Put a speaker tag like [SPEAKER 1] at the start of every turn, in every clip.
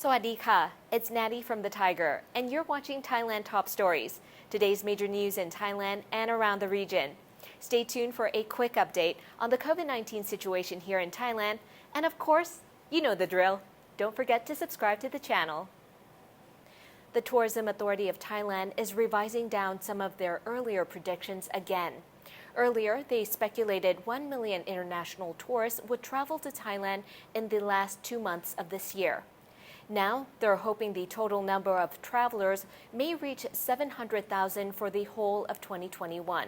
[SPEAKER 1] Sawadee-ka, it's Natty from the Thaiger, and you're watching Thailand Top Stories, today's major news in Thailand and around the region. Stay tuned for a quick update on the COVID-19 situation here in Thailand, and of course, you know the drill. Don't forget to subscribe to the channel. The Tourism Authority of Thailand is revising down some of their earlier predictions again. Earlier, they speculated 1 million international tourists would travel to Thailand in the last 2 months of this year. Now, they're hoping the total number of travelers may reach 700,000 for the whole of 2021.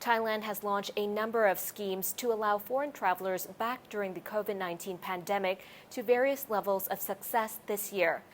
[SPEAKER 1] Thailand has launched a number of schemes to allow foreign travelers back during the COVID-19 pandemic to various levels of success this year.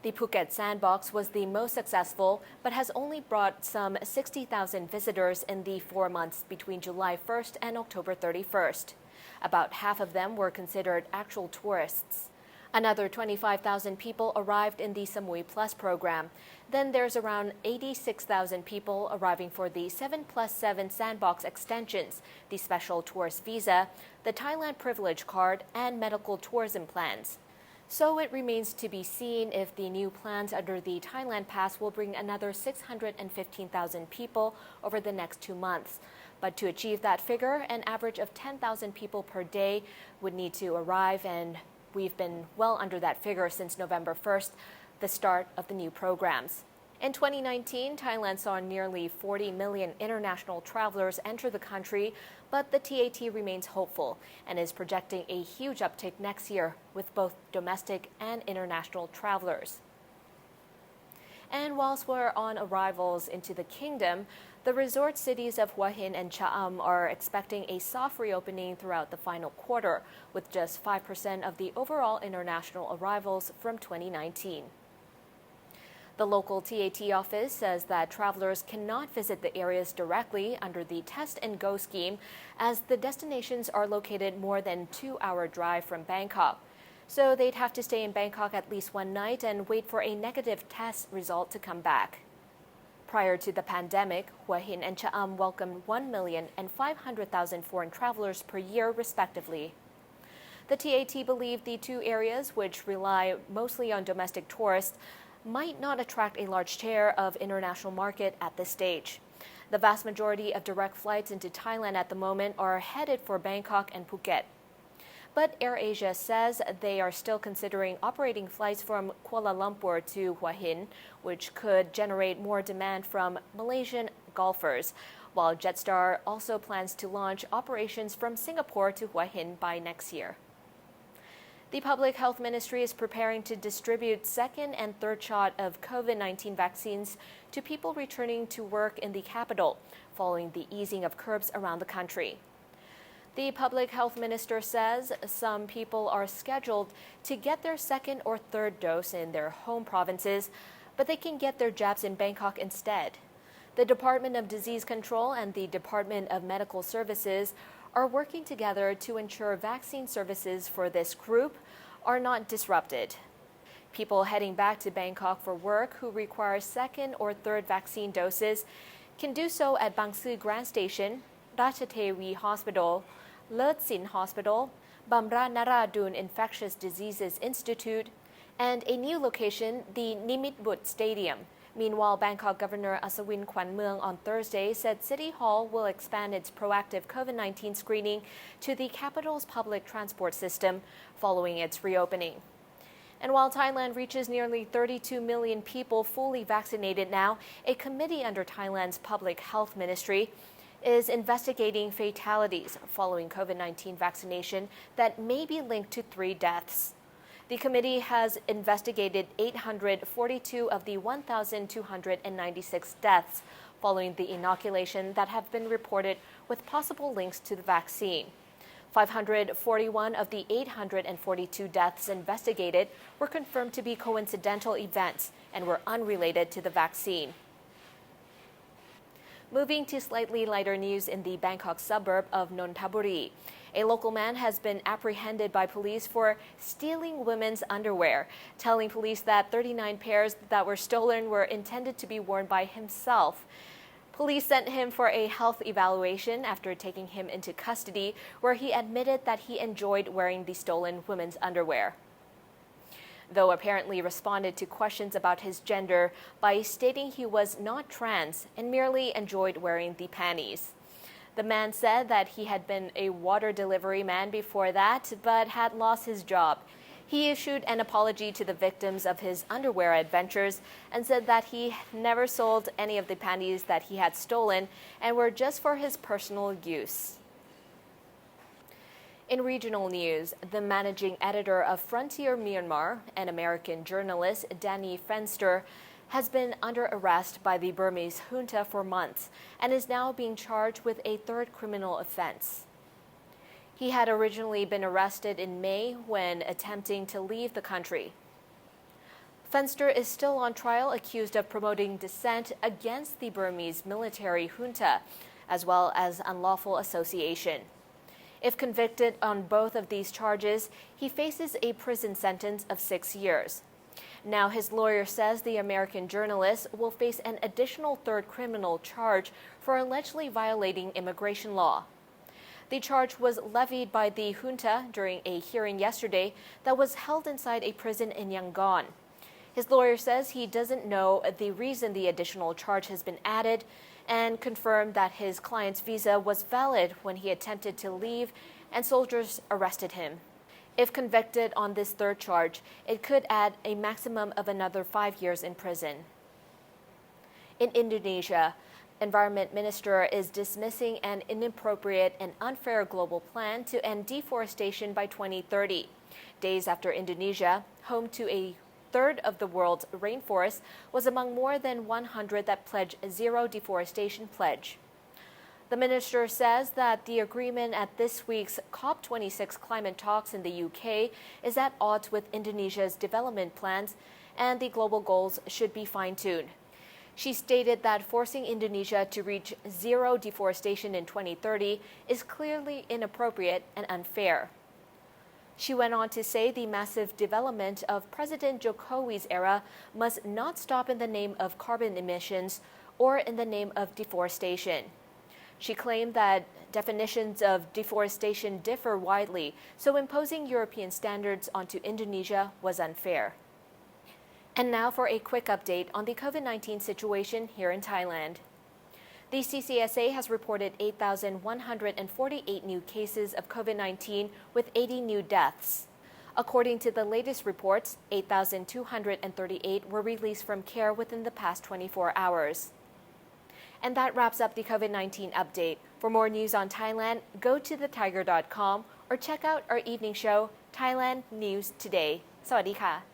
[SPEAKER 1] The Phuket Sandbox was the most successful, but has only brought some 60,000 visitors in the 4 months between July 1st and October 31st. About half of them were considered actual tourists. Another 25,000 people arrived in the Samui Plus Program. Then there's around 86,000 people arriving for the 7+7 Sandbox extensions, the special tourist visa, the Thailand Privilege Card, and medical tourism plans. So it remains to be seen if the new plans under the Thailand Pass will bring another 615,000 people over the next 2 months. But to achieve that figure, an average of 10,000 people per day would need to arrive, and we've been well under that figure since November 1st, the start of the new programs. In 2019, Thailand saw nearly 40 million international travelers enter the country, but the TAT remains hopeful and is projecting a huge uptick next year with both domestic and international travelers. And whilst we're on arrivals into the kingdom, the resort cities of Hua Hin and Cha-am are expecting a soft reopening throughout the final quarter, with just 5% of the overall international arrivals from 2019. The local TAT office says that travelers cannot visit the areas directly under the Test and Go scheme, as the destinations are located more than 2-hour drive from Bangkok. So they'd have to stay in Bangkok at least one night and wait for a negative test result to come back. Prior to the pandemic, Hua Hin and Cha-am welcomed 1,500,000 foreign travelers per year, respectively. The TAT believed the two areas, which rely mostly on domestic tourists, might not attract a large share of international market at this stage. The vast majority of direct flights into Thailand at the moment are headed for Bangkok and Phuket. But AirAsia says they are still considering operating flights from Kuala Lumpur to Hua Hin, which could generate more demand from Malaysian golfers, while Jetstar also plans to launch operations from Singapore to Hua Hin by next year. The Public Health Ministry is preparing to distribute second and third shot of COVID-19 vaccines to people returning to work in the capital, following the easing of curbs around the country. The Public Health Minister says some people are scheduled to get their second or third dose in their home provinces, but they can get their jabs in Bangkok instead. The Department of Disease Control and the Department of Medical Services are working together to ensure vaccine services for this group are not disrupted. People heading back to Bangkok for work who require second or third vaccine doses can do so at Bang Sue Grand Station, Ratchathewi Hospital, Lertsin Sin Hospital, Bamra Naradun Infectious Diseases Institute, and a new location, the Nimitbut Stadium. Meanwhile, Bangkok Governor Asawin Kwanmueang on Thursday said City Hall will expand its proactive COVID-19 screening to the capital's public transport system following its reopening. And while Thailand reaches nearly 32 million people fully vaccinated now, a committee under Thailand's Public Health Ministry is investigating fatalities following COVID-19 vaccination that may be linked to 3 deaths. The committee has investigated 842 of the 1,296 deaths following the inoculation that have been reported with possible links to the vaccine. 541 of the 842 deaths investigated were confirmed to be coincidental events and were unrelated to the vaccine. Moving to slightly lighter news in the Bangkok suburb of Nonthaburi. A local man has been apprehended by police for stealing women's underwear, telling police that 39 pairs that were stolen were intended to be worn by himself. Police sent him for a health evaluation after taking him into custody, where he admitted that he enjoyed wearing the stolen women's underwear. though apparently responded to questions about his gender by stating he was not trans and merely enjoyed wearing the panties. The man said that he had been a water delivery man before that, but had lost his job. He issued an apology to the victims of his underwear adventures and said that he never sold any of the panties that he had stolen and were just for his personal use. In regional news, the managing editor of Frontier Myanmar, an American journalist, Danny Fenster, has been under arrest by the Burmese junta for months and is now being charged with a third criminal offense. He had originally been arrested in May when attempting to leave the country. Fenster is still on trial accused of promoting dissent against the Burmese military junta, as well as unlawful association. If convicted on both of these charges, he faces a prison sentence of 6 years. Now his lawyer says the American journalist will face an additional third criminal charge for allegedly violating immigration law. The charge was levied by the junta during a hearing yesterday that was held inside a prison in Yangon. His lawyer says he doesn't know the reason the additional charge has been added and confirmed that his client's visa was valid when he attempted to leave and soldiers arrested him. If convicted on this third charge, it could add a maximum of another 5 years in prison. In Indonesia, Environment Minister is dismissing an inappropriate and unfair global plan to end deforestation by 2030, days after Indonesia, home to a third of the world's rainforest, was among more than 100 that pledged a zero deforestation pledge. The minister says that the agreement at this week's COP26 climate talks in the UK is at odds with Indonesia's development plans and the global goals should be fine-tuned. She stated that forcing Indonesia to reach zero deforestation in 2030 is clearly inappropriate and unfair. She went on to say the massive development of President Jokowi's era must not stop in the name of carbon emissions or in the name of deforestation. She claimed that definitions of deforestation differ widely, so imposing European standards onto Indonesia was unfair. And now for a quick update on the COVID-19 situation here in Thailand. The CCSA has reported 8,148 new cases of COVID-19 with 80 new deaths. According to the latest reports, 8,238 were released from care within the past 24 hours. And that wraps up the COVID-19 update. For more news on Thailand, go to thetiger.com or check out our evening show, Thailand News Today. สวัสดีค่ะ